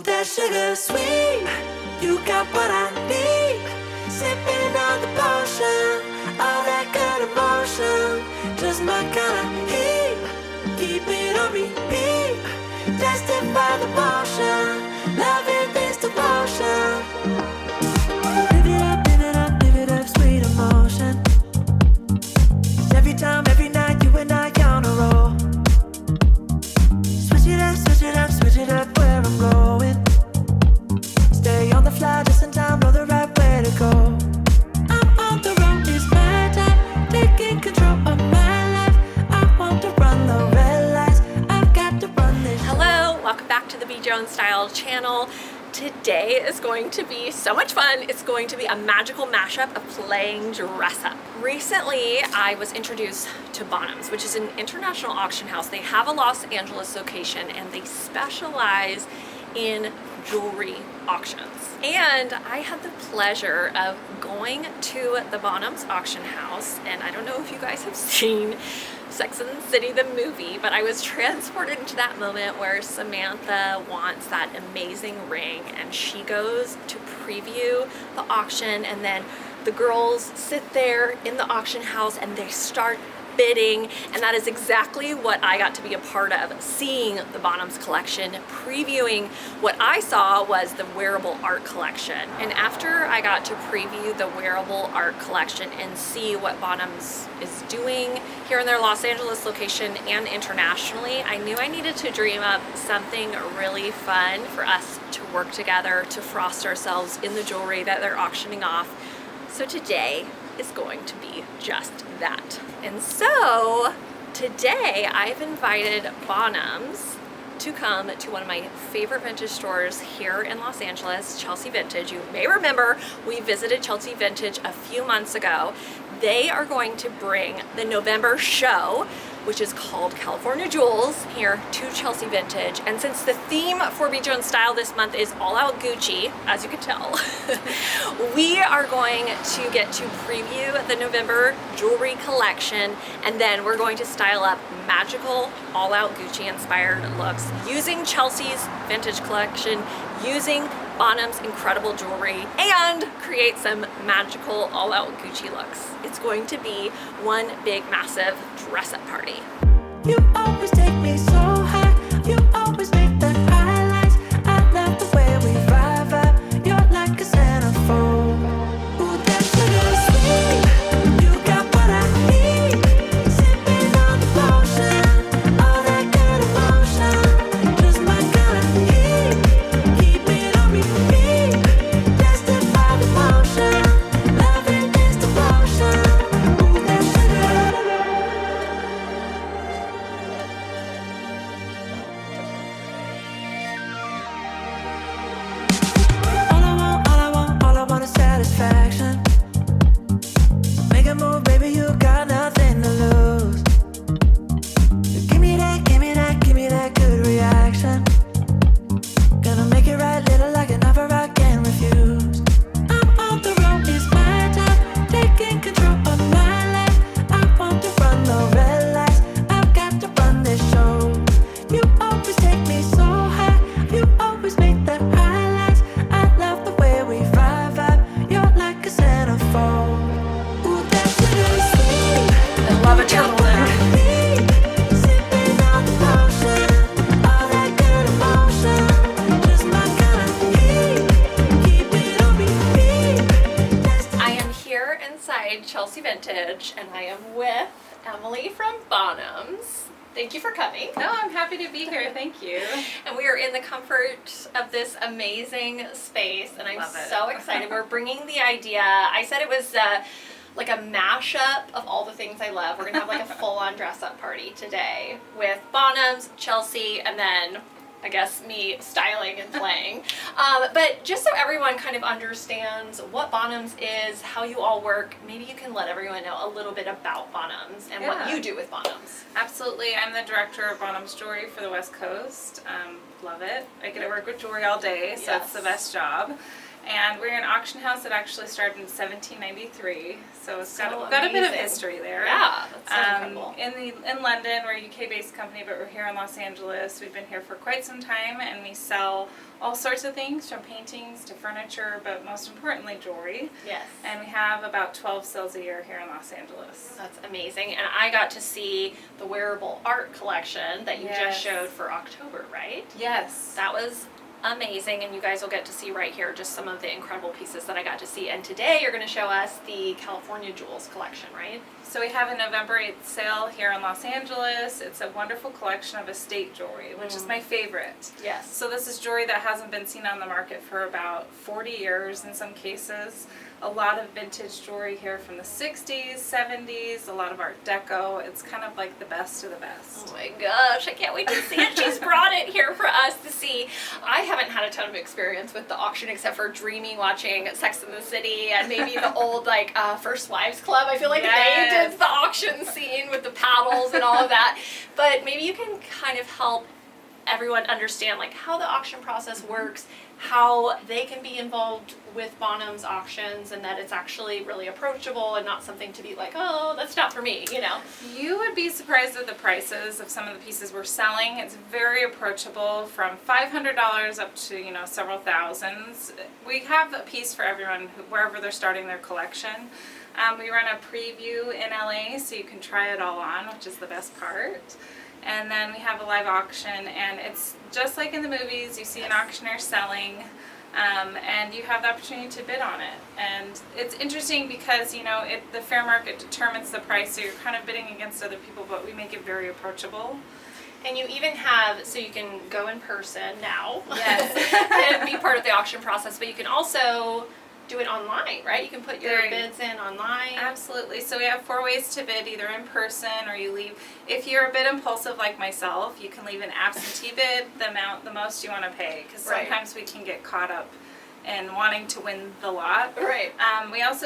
that sugar sweet, you got what I need. Sipping on the potion, all that good emotion, just my kind of heat. Keep it on repeat, tested by the motion, loving this devotion. Live it up, sweet emotion. Every time, every night, you and I on a roll. Switch it up, switch it up, switch it up where I'm going. Stay on the fly just in time, know the right way to go. I'm on the road, it's my time, taking control of my life. I want to run the red lights, I've got to run this. Hello, welcome back to the BJONESSTYLE channel. Today is going to be so much fun. It's going to be a magical mashup of playing dress up. Recently, I was introduced to Bonhams, which is an international auction house. They have a Los Angeles location and they specialize in jewelry auctions. And I had the pleasure of going to the Bonhams auction house, and I don't know if you guys have seen Sex and the City, the movie, but I was transported into that moment where Samantha wants that amazing ring and she goes to preview the auction, and then the girls sit there in the auction house and they start bidding, and that is exactly what I got to be a part of, seeing the Bonhams collection. Previewing what I saw was the wearable art collection, and after I got to preview the wearable art collection and see what Bonhams is doing here in their Los Angeles location and internationally, I knew I needed to dream up something really fun for us to work together to frost ourselves in the jewelry that they're auctioning off. So today is going to be just that. And so today I've invited Bonhams to come to one of my favorite vintage stores here in Los Angeles, Chelsea Vintage. You may remember we visited Chelsea Vintage a few months ago. They are going to bring the November show, which is called California Jewels, here to Chelsea Vintage. And since the theme for BJONESSTYLE this month is all out Gucci, as you can tell, we are going to get to preview the November jewelry collection, and then we're going to style up magical, all out Gucci inspired looks using Chelsea's vintage collection, using Bonhams' incredible jewelry, and create some magical all-out Gucci looks. It's going to be one big, massive dress-up party. You always take me so high, you always make the highlights. I love the way we vibe, you're like a centerfold. Ooh, that sugar sweet, you got what I need. Sipping on the potion, all that good emotion, just my kind of heat. Keep it on repeat, tested by the motion, loving this devotion. Ooh, that sugar. All I want is satisfaction. Make a move, baby, you got nothing to lose. Give me that, give me that, give me that good reaction. Gonna make it right, little like an offer I can't refuse. I'm on the road, it's my time, taking control of my life. I want to run the red lights, I've got to run this show. You always take me so high, you always make the highlights. I love the way we vibe, you're like a centerfold. Ooh, that sugar sweet, I love a turtleneck. sipping on the potion, all that good emotion, just my kind of heat. Keep it on repeat. I am here inside Chelsea Vintage, and I am with Emily from Bonhams. Thank you for coming. No, I'm happy to be here. Thank you. And we are in the comfort of this amazing space, and I'm Love it. so excited. We're bringing the idea. I said it was like a mashup of all the things I love. We're gonna have like a full-on dress-up party today with Bonhams, Chelsea, and then I guess me styling and playing. But just so everyone kind of understands what Bonhams is, how you all work, maybe you can let everyone know a little bit about Bonhams and what Yeah. you do with Bonhams. Absolutely. I'm the director of Bonhams Jewelry for the West Coast. Love it. I get to work with jewelry all day, so Yes. it's the best job. And we're an auction house that actually started in 1793, so it's got a bit of amazing. history there. Yeah, that's so incredible. In London, we're a UK-based company, but we're here in Los Angeles. We've been here for quite some time, and we sell all sorts of things, from paintings to furniture, but most importantly, jewelry. Yes. And we have about 12 sales a year here in Los Angeles. That's amazing. And I got to see the wearable art collection that you just showed for October, right? Yes. That was amazing, and you guys will get to see right here just some of the incredible pieces that I got to see. And today you're going to show us the California Jewels collection, right? So we have a November 8th sale here in Los Angeles. It's a wonderful collection of estate jewelry, which is my favorite. Yes. So this is jewelry that hasn't been seen on the market for about 40 years in some cases. A lot of vintage jewelry here from the 60s, 70s, a lot of Art Deco. It's kind of like the best of the best. Oh my gosh, I can't wait to see it. She's brought it here for us to see. I haven't had a ton of experience with the auction except for dreaming watching Sex and the City and maybe the old First Wives Club. I feel like they did the auction scene with the paddles and all of that. But maybe you can kind of help everyone understand like how the auction process works, how they can be involved with Bonhams auctions, and that it's actually really approachable and not something to be like, oh, that's not for me, you know. You would be surprised at the prices of some of the pieces we're selling. It's very approachable, from $500 up to, you know, several thousands. We have a piece for everyone wherever they're starting their collection. We run a preview in LA, so you can try it all on, which is the best part. And then we have a live auction, and it's just like in the movies. You see an auctioneer selling, and you have the opportunity to bid on it. And it's interesting because, you know, the fair market determines the price, so you're kind of bidding against other people, but we make it very approachable. And you even have, so you can go in person now Yes. and be part of the auction process, but you can also do it online, right? You can put your bids in online. Absolutely. So we have 4 ways to bid, either in person or you leave. If you're a bit impulsive like myself, you can leave an absentee bid, the most you want to pay, because sometimes we can get caught up in wanting to win the lot. Right.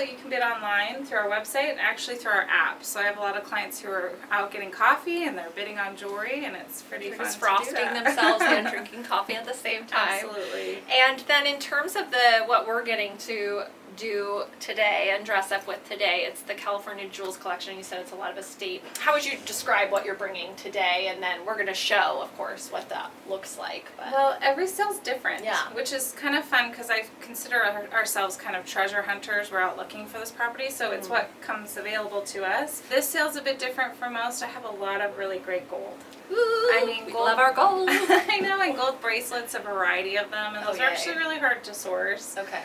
You can bid online through our website and actually through our app. So I have a lot of clients who are out getting coffee and they're bidding on jewelry, and it's pretty fun Just to do frosting that. themselves and drinking coffee at the same time. Absolutely. And then in terms of what we're getting to do today and dress up with today, it's the California Jewels collection. You said it's a lot of estate. How would you describe what you're bringing today? And then we're going to show, of course, what that looks like. But Well, every sale's different, Yeah. which is kind of fun because I consider ourselves kind of treasure hunters. We're out looking for this property, so it's what comes available to us. This sale's a bit different from most. I have a lot of really great gold. we love our gold. I know, and gold bracelets, a variety of them, and those are yay. actually really hard to source. Okay.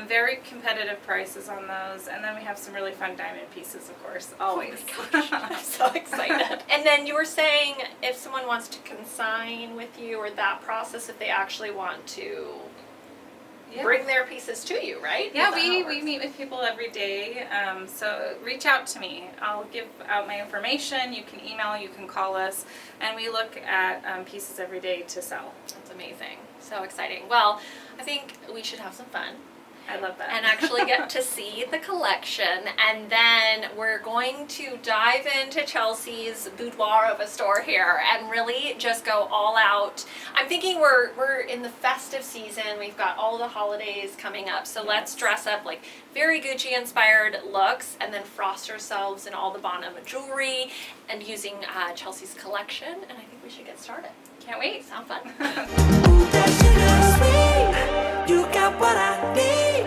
Very competitive prices on those, and then we have some really fun diamond pieces, of course, always. Oh my gosh, I'm so excited. And then you were saying if someone wants to consign with you, or that process, if they actually want to bring their pieces to you, right? Yeah, Is that how it we works? meet with people every day, so reach out to me. I'll give out my information. You can email, you can call us, and we look at pieces every day to sell. That's amazing. So exciting. Well, I think we should have some fun I love that. and actually get to see the collection, and then we're going to dive into Chelsea's boudoir of a store here and really just go all out. I'm thinking we're in the festive season. We've got all the holidays coming up, so let's dress up like very Gucci inspired looks and then frost ourselves in all the Bonham jewelry and using Chelsea's collection, and I think we should get started. Can't wait. Sound fun? Ooh, that sugar sweet, you got what I need.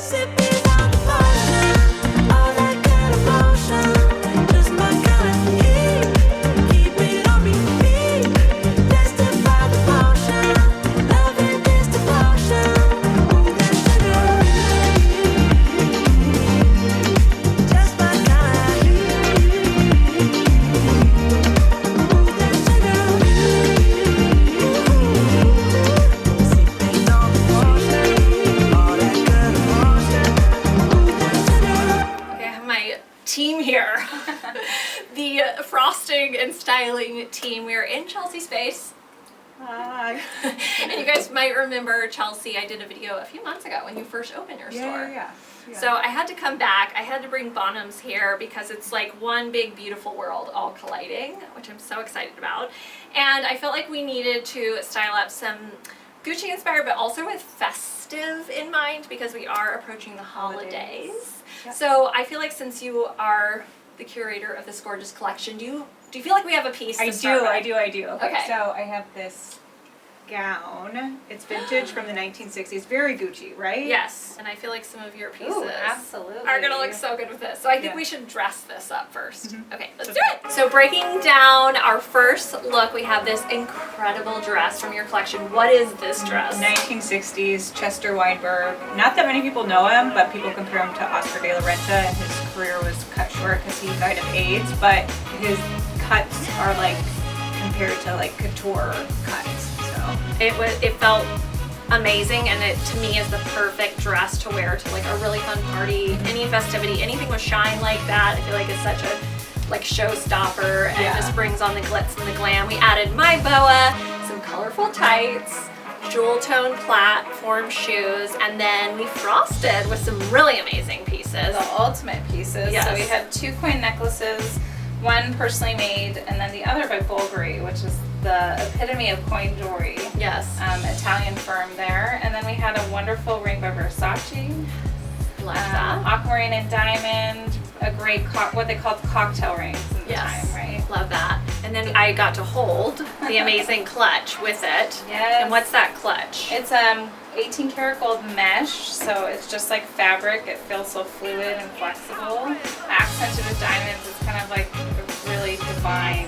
Sipping on the potion, all that good emotion, just my kind of heat. Keep it on repeat, tested by the potion, loving this devotion. Ooh, that sugar, just my kind of heat. Ooh, that sugar, sipping on the potion, all that good emotion. Ooh, that sugar. Okay, I have my team here. The frosting and styling team. We are in Chelsea Space. Hi. And you guys might remember Chelsea. I did a video a few months ago when you first opened your store. Yeah. So I had to come back. I had to bring Bonhams here because it's like one big beautiful world all colliding, which I'm so excited about. And I felt like we needed to style up some Gucci inspired, but also with festive in mind because we are approaching the holidays. Yep. So I feel like since you are the curator of this gorgeous collection, do you feel like we have a piece to start with? I do. Okay. So I have this gown. It's vintage from the 1960s. Very Gucci, right? Yes, and I feel like some of your pieces Absolutely. are gonna look so good with this. So I think Yeah. we should dress this up first. Mhm. Okay, let's do it. So breaking down our first look, we have this incredible dress from your collection. What is this dress? 1960s, Chester Weinberg. Not that many people know him, but people compare him to Oscar de la Renta, and his career was cut short because he died of AIDS, but his cuts are like compared to like couture cuts. So It felt amazing, and it to me is the perfect dress to wear to like a really fun party, any festivity, anything with shine like that. I feel like it's such a like showstopper, and Yeah. it just brings on the glitz and the glam. We added my boa, some colorful tights, jewel tone platform shoes, and then we frosted with some really amazing pieces. The ultimate pieces. Yes. So we had 2 coin necklaces, one personally made, and then the other by Bulgari, which is the epitome of coin jewelry. Yes. Italian firm there. And then we had a wonderful ring by Versace. Love that. Aquamarine and diamond, a great what they called cocktail rings at the Yes. time, right? Love that. And then I got to hold the amazing clutch with it. Yes. And what's that clutch? It's 18 karat gold mesh, so it's just like fabric. It feels so fluid and flexible. Accented with diamonds, it's kind of like a really divine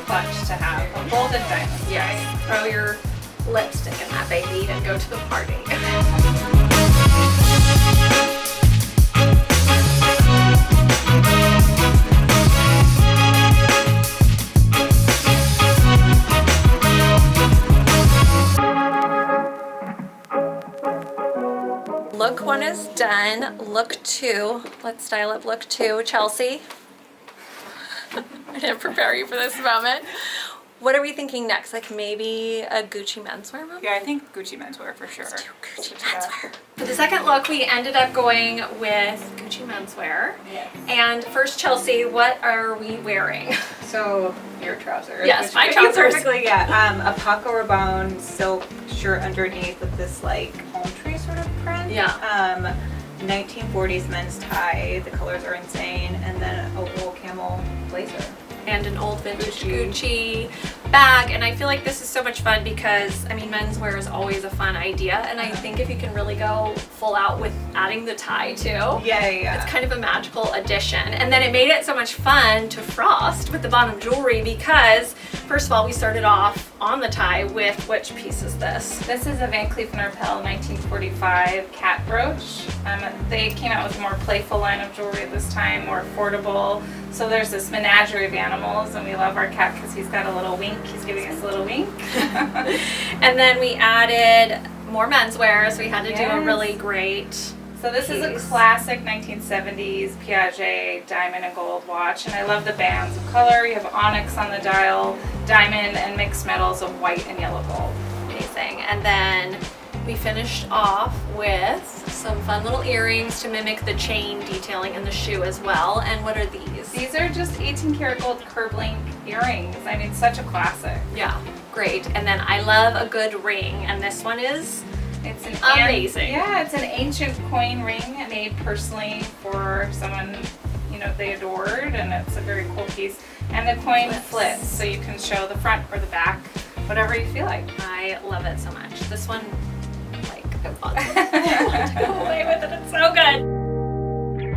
clutch to have. A gold and diamonds, Yes. right? Throw your lipstick in that baby and go to the party. Look 1 is done. Look 2. Let's style up look 2. Chelsea. I didn't prepare you for this moment. What are we thinking next? Like maybe a Gucci menswear moment? yeah, I think Gucci menswear for sure. Gucci menswear. For the second look, we ended up going with Gucci menswear. Yes. And first, Chelsea, what are we wearing? So your trousers. Yes, which my fit you trousers. Perfectly, yeah. A Paco Rabanne silk shirt underneath with this like palm tree sort of print. Yeah. 1940s men's tie. The colors are insane, and then a wool camel blazer. And an old vintage Gucci. Gucci bag. And I feel like this is so much fun because, I mean, menswear is always a fun idea. And I think if you can really go full out with adding the tie too. Yeah. It's kind of a magical addition. And then it made it so much fun to frost with the Bonhams jewelry because, first of all, we started off on the tie with which piece is this? This is a Van Cleef & Arpels 1945 cat brooch. They came out with a more playful line of jewelry at this time, more affordable. So there's this menagerie of animals, and we love our cat because he's got a little wink. He's giving us a little wink. And then we added more menswear, so we had to do a Yes. really great. So this is Piece. a classic 1970s Piaget diamond and gold watch, and I love the bands of color. You have onyx on the dial, diamond, and mixed metals of white and yellow gold. Amazing. And then we finished off with some fun little earrings to mimic the chain detailing in the shoe as well. And what are these? These are just 18 karat gold curb link earrings. I mean, such a classic. Yeah, great. And then I love a good ring, and this one is It's an amazing. Yeah, it's an ancient coin ring made personally for someone they adored, and it's a very cool piece. And the coin flips, so you can show the front or the back, whatever you feel like. I love it so much. This one, like, I want to go away with it. It's so good.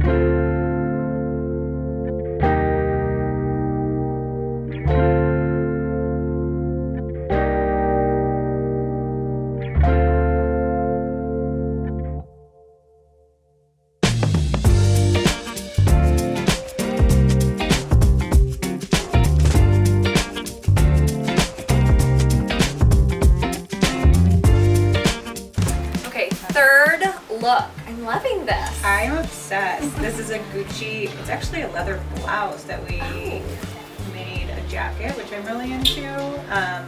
Okay, third look. I'm loving this. I'm obsessed. This is a Gucci, it's actually a leather blouse that we made a jacket, which I'm really into.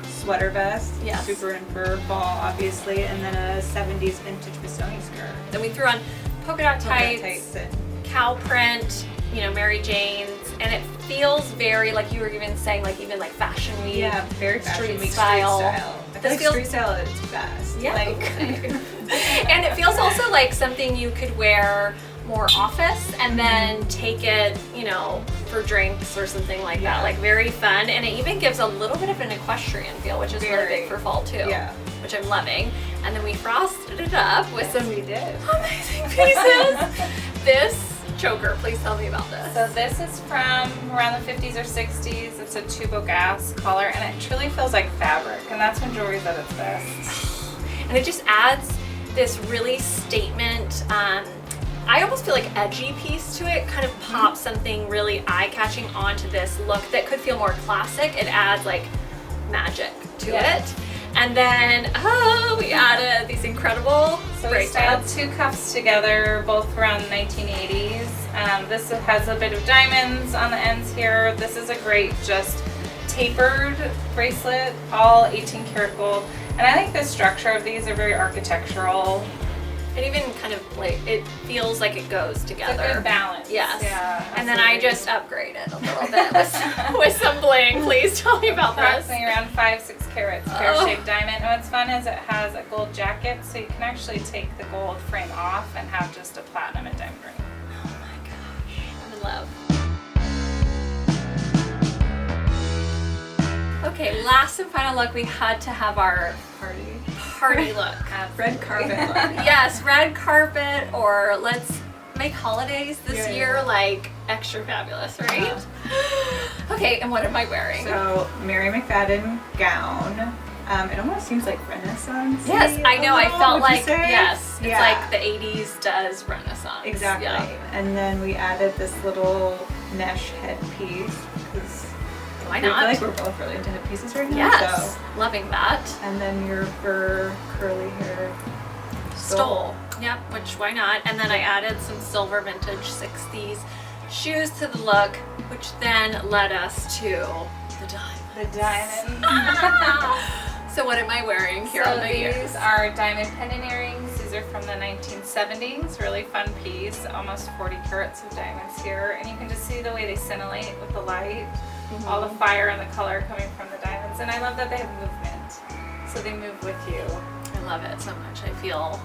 Sweater vest, Yes. super in for fall, obviously, and then a 70s vintage Missoni skirt. Then we threw on polka dot tights, Tights and cow print, Mary Jane's, and it feels very, like you were even saying, like even like fashion week. yeah, very fashion Street week style. street style. I feel This like feels- street style at its best. Yeah. Like, And it feels also like something you could wear more office and then take it, you know, for drinks or something like that. Like very fun. And it even gives a little bit of an equestrian feel, which is really big for fall too. Yeah. Which I'm loving. And then we frosted it up with some we did. amazing pieces. This choker, please tell me about this. So this is from around the 50s or 60s. It's a tubo gas collar, and it truly feels like fabric, and that's when jewelry's at its best. And it just adds this really statement, I almost feel like edgy piece to it, kind of pops something really eye-catching onto this look that could feel more classic. It adds like magic to it. And then, we added these incredible So we styled two cuffs together, both around the 1980s. This has a bit of diamonds on the ends here. This is a great just tapered bracelet, all 18 karat gold. And I think the structure of these are very architectural. It even kind of like, it feels like it goes together. It's a good balance. Yes. Yeah. And then I just upgraded a little bit with some bling. Please tell me about this. Approximately around 5-6 carats, pear-shaped diamond. And what's fun is it has a gold jacket, so you can actually take the gold frame off and have just a platinum and diamond ring. Oh my gosh, I'm in love. Okay, last and final look, we had to have our party look. Red carpet look. Yes, red carpet, or let's make holidays this year like extra fabulous, right? Okay, and what am I wearing? So Mary McFadden gown. It almost seems like Renaissance. Yes, I know. I felt like, yes, it's Yeah. like the 80s does Renaissance. Exactly. Yeah. And then we added this little mesh headpiece because Why I feel not? like we're both really into headpieces right now. Yes, So. loving that. And then your fur curly hair Stole. Yep, which why not? And then I added some silver vintage 60s shoes to the look, which then led us to the diamond. The diamond. So what am I wearing here So on the ears? these are diamond pendant earrings. These are from the 1970s. Really fun piece. Almost 40 carats of diamonds here. And you can just see the way they scintillate with the light. All the fire and the color coming from the diamonds. And I love that they have movement. So they move with you. I love it so much. I feel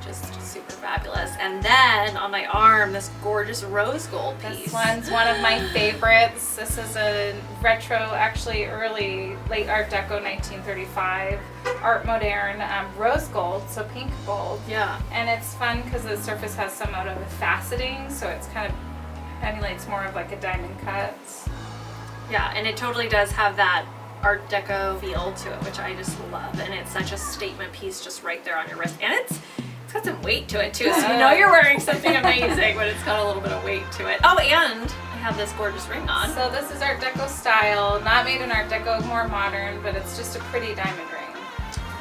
just super fabulous. And then on my arm, this gorgeous rose gold piece. This one's one of my favorites. This is a retro, actually early, late Art Deco 1935, Art Moderne rose gold, so pink gold. Yeah. And it's fun because the surface has somewhat of a faceting, so it's kind of emulates more of like a diamond cut. Yeah, and it totally does have that Art Deco feel to it, which I just love. And it's such a statement piece just right there on your wrist. And it's got some weight to it too, so you know you're wearing something amazing, but it's got a little bit of weight to it. Oh, and I have this gorgeous ring on. So this is Art Deco style, not made in Art Deco, more modern, but it's just a pretty diamond ring.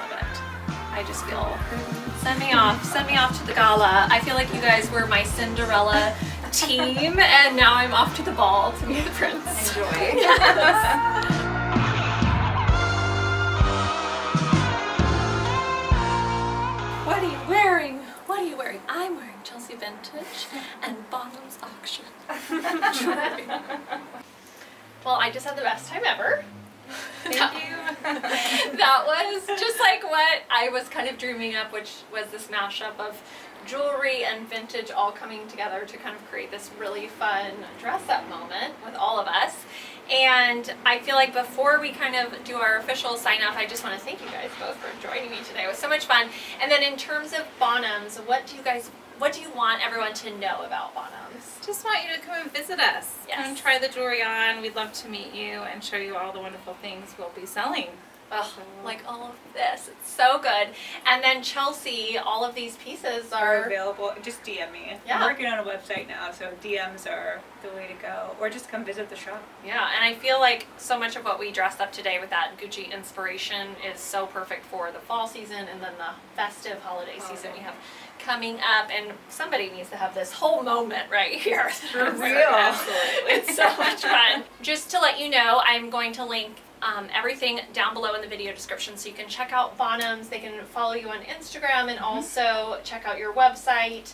Love it. I just feel, send me off to the gala. I feel like you guys were my Cinderella team, and now I'm off to the ball to meet the prince. Enjoy. Yes. What are you wearing? What are you wearing? I'm wearing Chelsea Vintage and Bonhams Auction. Well, I just had the best time ever. Thank you. That was just like what I was kind of dreaming up, which was this mashup of jewelry and vintage all coming together to kind of create this really fun dress-up moment with all of us. And I feel like before we kind of do our official sign-off, I just want to thank you guys both for joining me today. It was so much fun. And then in terms of Bonhams, what do you want everyone to know about Bonhams? Just want you to come and visit us. Yes. Come try the jewelry on. We'd love to meet you and show you all the wonderful things we'll be selling. Oh, like all of this. It's so good. And then Chelsea, all of these pieces Are are available. Just DM me. Yeah. I'm working on a website now, so DMs are the way to go. Or just come visit the shop. yeah, and I feel like so much of what we dressed up today with that Gucci inspiration is so perfect for the fall season and then the festive holiday season we have coming up. And somebody needs to have this whole moment right here. For real. Absolutely. It's so much fun. Just to let you know, I'm going to link everything down below in the video description, so you can check out Bonhams. They can follow you on Instagram and also check out your website.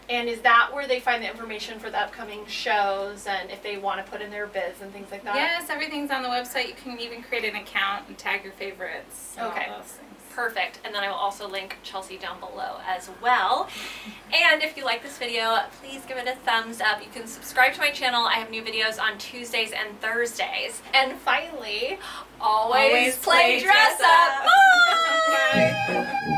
And is that where they find the information for the upcoming shows and if they want to put in their bids and things like that? Yes, everything's on the website. You can even create an account and tag your favorites. And Okay. all those things. Perfect. And then I will also link Chelsea down below as well. And if you like this video, please give it a thumbs up. You can subscribe to my channel. I have new videos on Tuesdays and Thursdays. And finally, always play dress up. Bye! Bye.